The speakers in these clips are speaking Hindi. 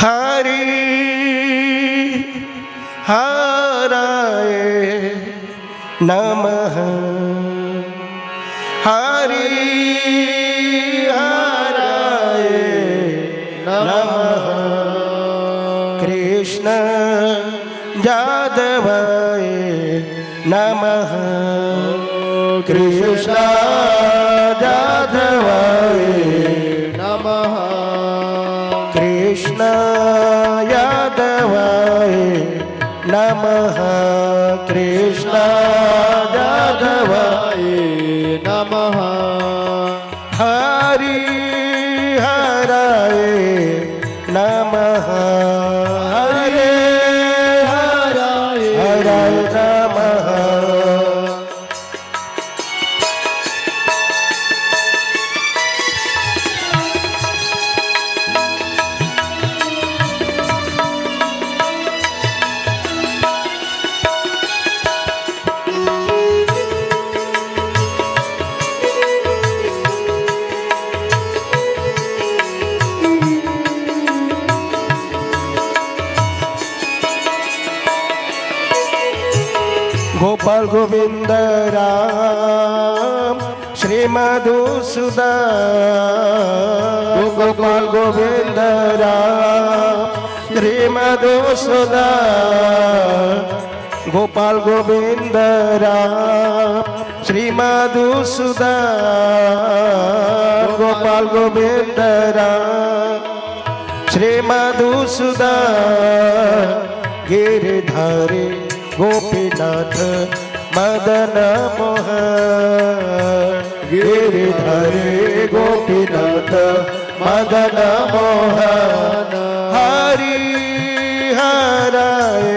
हरि हराय नमः हरि हराय नमः कृष्ण जादवाय नमः कृष्ण जादवाय नमः कृष्ण यादवाय नमः कृष्ण यादवाय नमः हरि हराय नमः हरे हराय हराय नमः गोपाल गोविंद राम श्री मधुसूदन गोपाल गोविंद राम श्री मधुसूदन गोपाल गोविंद राम श्री मधुसूदन गोपाल गोविंद राम श्री मधुसूदन गिरधारी गोपीनाथ मदन मोहन गिरिधरे गोपीनाथ मदन मोहन हरि हराय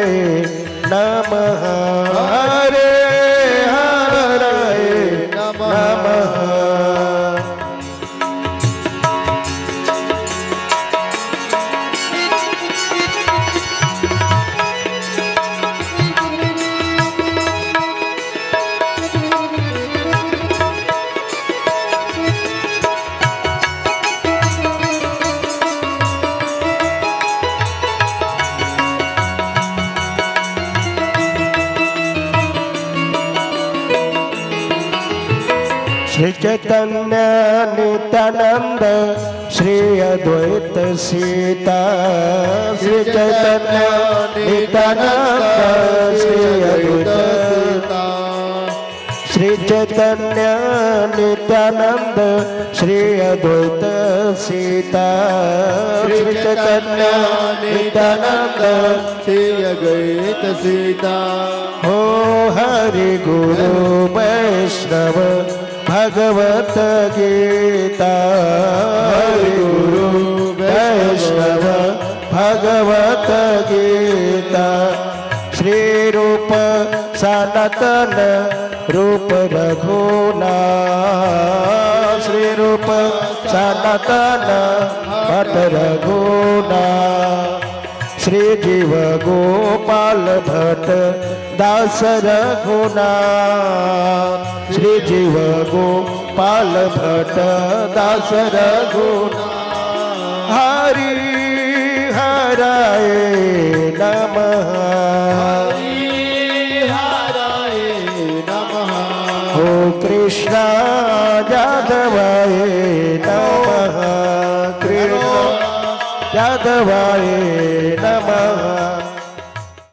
नमः हरे हराय नमः श्री चैतन्य नित्यानंद श्री अद्वैत सीता श्री चैतन्य नित्यानंद श्री अद्वैत सीता श्री चैतन्य नित्यानंद श्री अद्वैत सीता श्री चैतन्य नित्यानंद श्री अद्वैत सीता हो हरि गुरु वैष्णव भगवत गीता हरि गुरु वैष्णव भगवत गीता श्री रूप सनातन रूप रघुनाथ श्री रूप सनातन भट रघुनाथ श्री जीव गोपाल भट्ट दास रघुनाथ श्री जीव गोपाल भट्ट दास रघुनाथ हरि हराय नमः हराय नमः हो कृष्ण यादवाय नमः कृष्ण यादवाय नमः